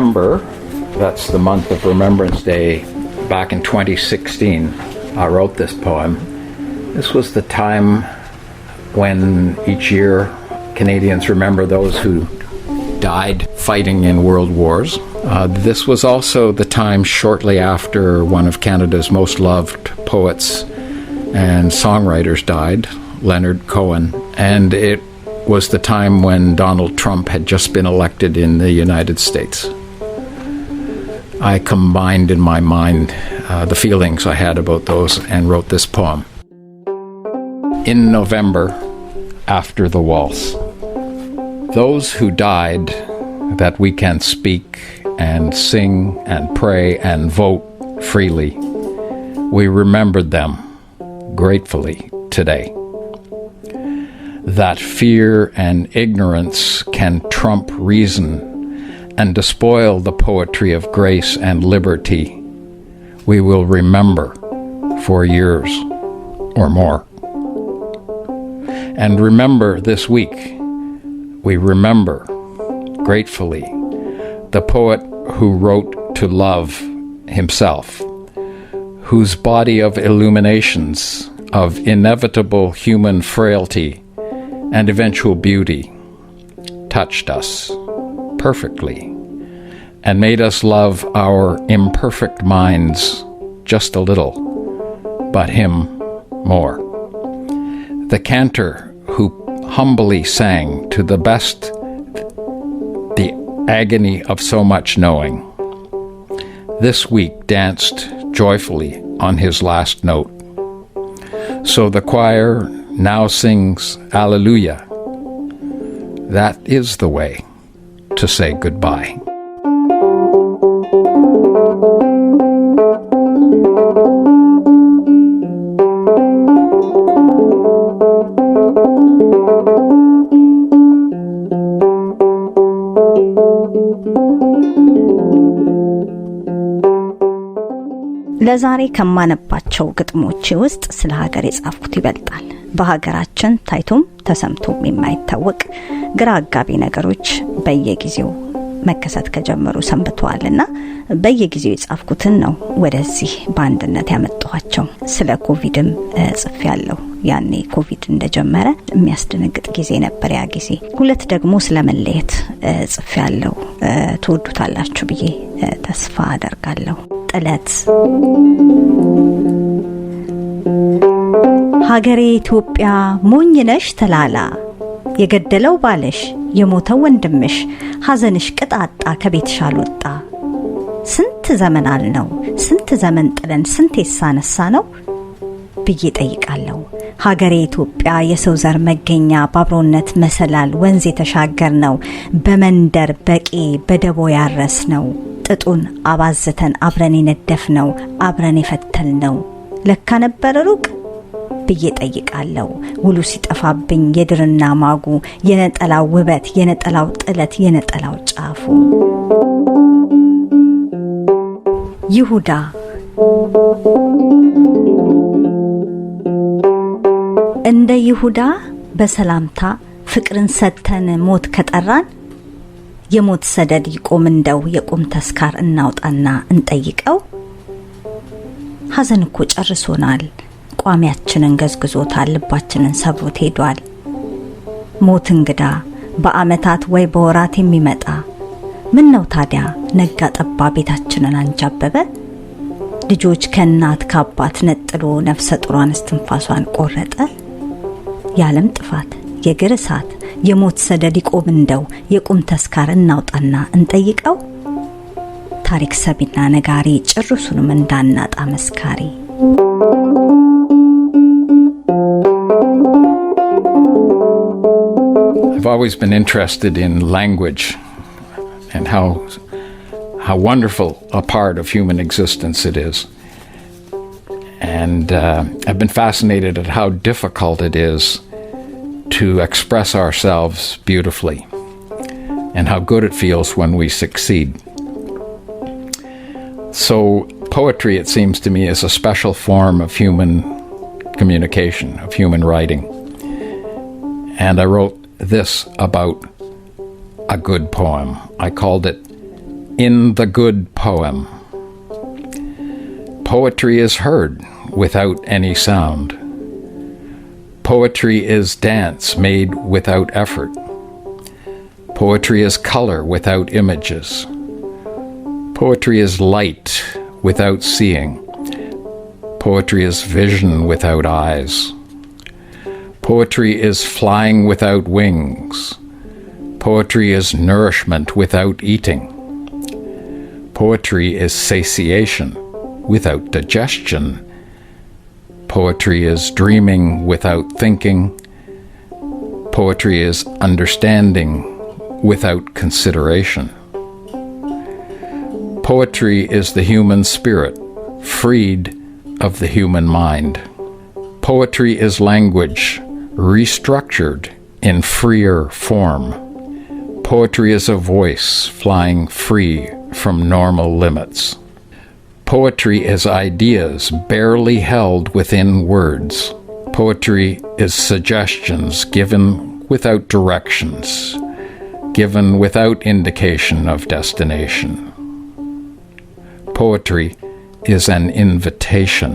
November, that's the month of Remembrance Day, back in 2016, I wrote this poem. This was the time when each year Canadians remember those who died fighting in world wars. This was also the time shortly after one of Canada's most loved poets and songwriters died, Leonard Cohen, and it was the time when Donald Trump had just been elected in the United States. I combined in my mind the feelings I had about those and wrote this poem. In November, after the waltz, those who died that we can speak and sing and pray and vote freely, we remembered them gratefully today. That fear and ignorance can trump reason and despoil the poetry of grace and liberty, we will remember for years or more. And remember this week, we remember gratefully the poet who wrote to love himself, whose body of illuminations of inevitable human frailty and eventual beauty touched us perfectly and made us love our imperfect minds just a little, but him more. The cantor who humbly sang to the best the agony of so much knowing, this week danced joyfully on his last note. So the choir now sings Alleluia. That is the way to say goodbye. ለዛሬ ከማነባቸው ግጥሞች ውስጥ ስለ ሀገር የጻፍኩት ይበልጣል። በሀገራችን ታይቶም ተሰምቶም የማይታወቅ ግራ አጋቢ ነገሮች በየጊዜው መከሰት ከጀመሩ ሰንብተዋልና በየጊዜው የጻፍኩትን ነው ወደዚህ በአንድነት ያመጣኋቸው። ስለ ኮቪድም ጽፌያለሁ። ያኔ ኮቪድ እንደጀመረ የሚያስደነግጥ ጊዜ ነበር ያ ጊዜ። ሁለት ደግሞ ስለ መለየት ጽፌያለሁ። ትወዱታላችሁ ብዬ ተስፋ አደርጋለሁ። ጥለት ሀገሬ ኢትዮጵያ ሞኝነሽ ተላላ፣ የገደለው ባለሽ የሞተው ወንድምሽ ሐዘንሽ ቅጣጣ ከቤትሽ አልወጣ። ስንት ዘመን አልነው ስንት ዘመን ጥለን ስንት የሳነሳ ነው ብዬ ጠይቃለሁ። ሀገሬ ኢትዮጵያ የሰው ዘር መገኛ ባብሮነት መሰላል ወንዝ የተሻገር ነው በመንደር በቂ በደቦ ያረስ ነው ጥጡን አባዝተን አብረን የነደፍ ነው አብረን የፈተል ነው ለካ ነበር ሩቅ ብዬ ጠይቃለሁ። ውሉ ሲጠፋብኝ የድርና ማጉ የነጠላው ውበት የነጠላው ጥለት የነጠላው ጫፉ። ይሁዳ እንደ ይሁዳ በሰላምታ ፍቅርን ሰተን ሞት ከጠራን የሞት ሰደድ ይቆም እንደው የቁም ተስካር እናውጣና እንጠይቀው። ሐዘን እኮ ጨርሶናል ቋሚያችንን ገዝግዞታል ልባችንን ሰብሮት ሄዷል። ሞት እንግዳ በአመታት ወይ በወራት የሚመጣ ምን ነው ታዲያ ነጋ ጠባ ቤታችንን አንጃበበ። ልጆች ከእናት ከአባት ነጥሎ ነፍሰ ጡሯን እስትንፋሷን ቆረጠ። የዓለም ጥፋት የግር እሳት የሞት ሰደድ ይቆም እንደው የቁም ተስካር እናውጣና እንጠይቀው። ታሪክ ሰቢና ነጋሪ ጭርሱንም እንዳናጣ መስካሪ። I've always been interested in language and how wonderful a part of human existence it is. And I've been fascinated at how difficult it is to express ourselves beautifully and how good it feels when we succeed. So poetry, it seems to me, is a special form of human communication, of human writing. And I wrote this about a good poem. I called it in the good poem. Poetry is heard without any sound. Poetry is dance made without effort. Poetry is color without images. Poetry is light without seeing. Poetry is vision without eyes. Poetry is flying without wings. Poetry is nourishment without eating. Poetry is satiation without digestion. Poetry is dreaming without thinking. Poetry is understanding without consideration. Poetry is the human spirit, freed of the human mind. Poetry is language, restructured in freer form. Poetry is a voice flying free from normal limits. Poetry is ideas barely held within words. Poetry is suggestions given without directions, given without indication of destination. Poetry is an invitation.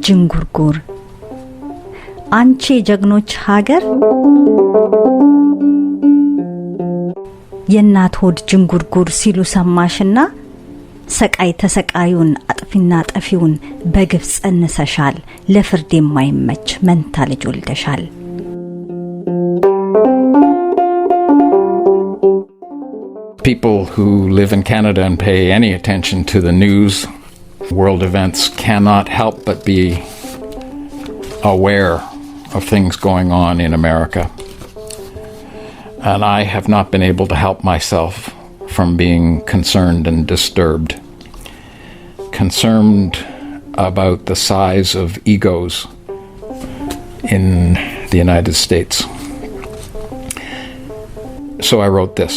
ጅንጉርጉር አንቺ የጀግኖች ሀገር የእናት ሆድ ጅንጉርጉር ሲሉ ሰማሽና ሰቃይ ተሰቃዩን አጥፊና ጠፊውን በግፍ ጸንሰሻል ለፍርድ የማይመች መንታ ልጅ ወልደሻል። People who live in Canada and pay any attention to the news, world events, cannot help but be aware of things going on in America. And I have not been able to help myself from being concerned and disturbed. Concerned about the size of egos in the United States. So I wrote this.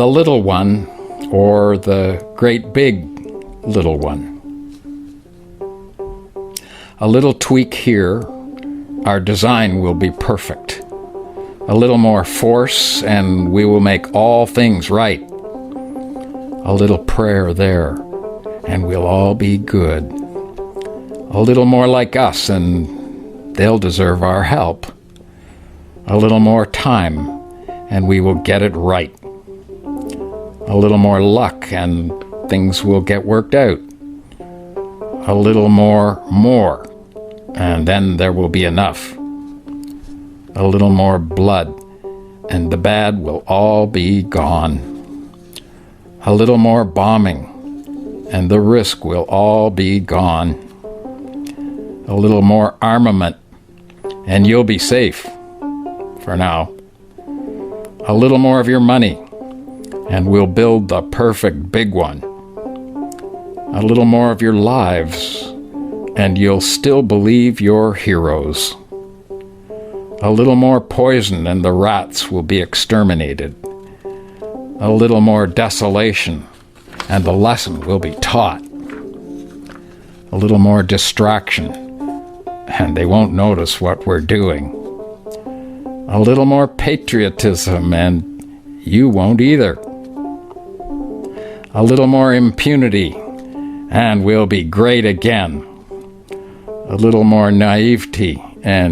The little one, or the great big little one. A little tweak here, our design will be perfect. A little more force and we will make all things right. A little prayer there and we'll all be good. A little more like us and they'll deserve our help. A little more time and we will get it right. A little more luck and things will get worked out. A little more, and then there will be enough. A little more blood, and the bad will all be gone. A little more bombing, and the risk will all be gone. A little more armament, and you'll be safe, for now. A little more of your money, and we'll build the perfect big one. A little more of your lives, and you'll still believe you're heroes. A little more poison and the rats will be exterminated. A little more desolation, and the lesson will be taught. A little more distraction, and they won't notice what we're doing. A little more patriotism, and you won't either. A little more impunity, and we'll be great again. A little more naivety, and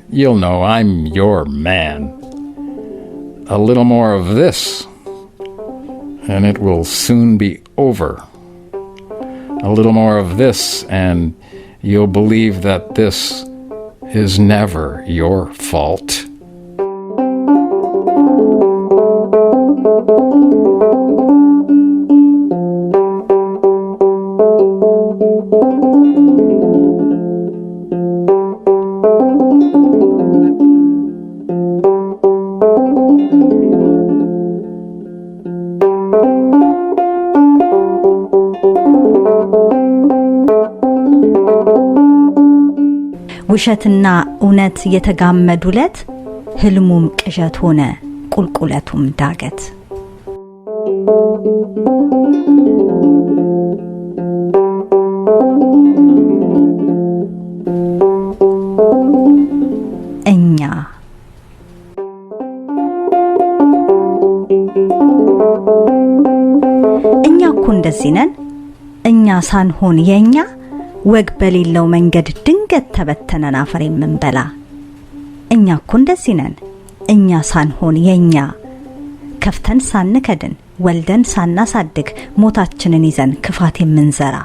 you'll know I'm your man. A little more of this, and it will soon be over. A little more of this, and you'll believe that this is never your fault. ውሸትና እውነት የተጋመዱለት ህልሙም ቅዠት ሆነ ቁልቁለቱም ዳገት እኛ እኮ እንደዚህ ነን። እኛ ሳንሆን የኛ ወግ በሌለው መንገድ ድንገት ተበተነን አፈር የምንበላ እኛ እኮ እንደዚህ ነን። እኛ ሳንሆን የኛ ከፍተን ሳንከድን ወልደን ሳናሳድግ ሞታችንን ይዘን ክፋት የምንዘራ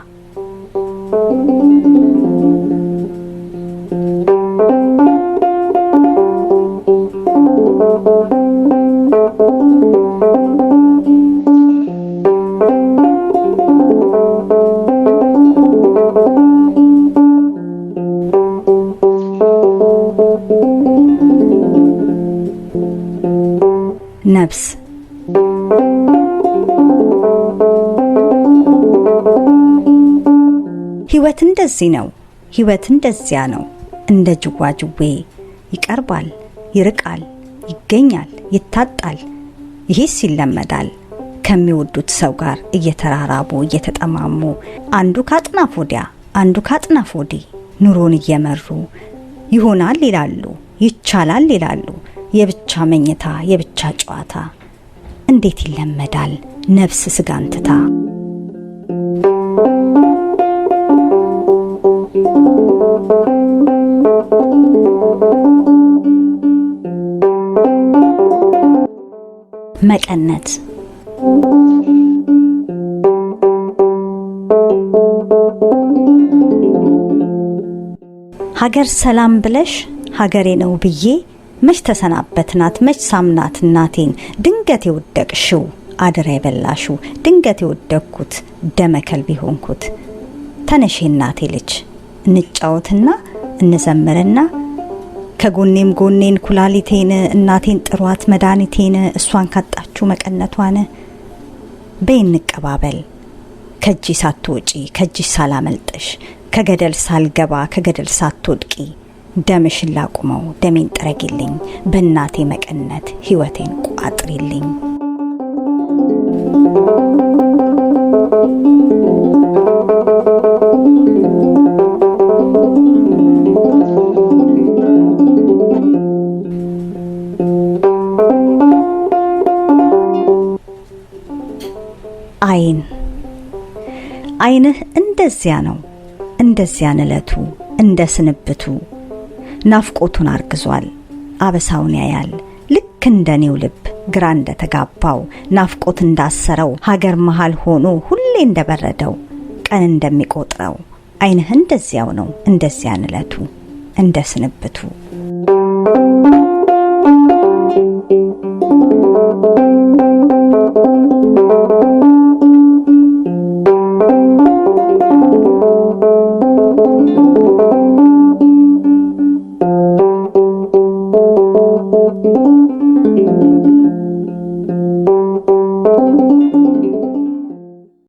ነፍስ ህይወት እንደዚህ ነው። ህይወት እንደዚያ ነው። እንደ ጅዋጅዌ ይቀርባል፣ ይርቃል፣ ይገኛል፣ ይታጣል። ይሄስ ይለመዳል። ከሚወዱት ሰው ጋር እየተራራቡ እየተጠማሙ አንዱ ካጥናፍ ወዲያ አንዱ ካጥናፍ ወዲህ ኑሮን እየመሩ ይሆናል ይላሉ፣ ይቻላል ይላሉ። የብቻ መኝታ የብቻ ጨዋታ እንዴት ይለመዳል ነፍስ ስጋን ትታ። መቀነት ሀገር ሰላም ብለሽ ሀገሬ ነው ብዬ መች ተሰናበትናት መች ሳምናት እናቴን። ድንገት የወደቅሽው አደራ የበላሽው ድንገት የወደቅኩት ደመከል ቢሆንኩት። ተነሽ እናቴ ልጅ እንጫወትና እንዘምርና ከጎኔም ጎኔን ኩላሊቴን እናቴን ጥሯት መድኃኒቴን እሷን ካጣችሁ መቀነቷን በይ እንቀባበል። ከእጅ ሳትወጪ ከእጅ ሳላመልጥሽ ከገደል ሳልገባ ከገደል ሳትወድቂ ደምሽን ላቁመው ደሜን ጥረጊልኝ በእናቴ መቀነት ሕይወቴን ቋጥሪልኝ። አይንህ እንደዚያ ነው እንደዚያን እለቱ እንደ ስንብቱ ናፍቆቱን አርግዟል አበሳውን ያያል ልክ እንደኔው ልብ ግራ እንደተጋባው ናፍቆት እንዳሰረው ሀገር መሃል ሆኖ ሁሌ እንደበረደው ቀን እንደሚቆጥረው አይንህ እንደዚያው ነው እንደዚያን እለቱ እንደ ስንብቱ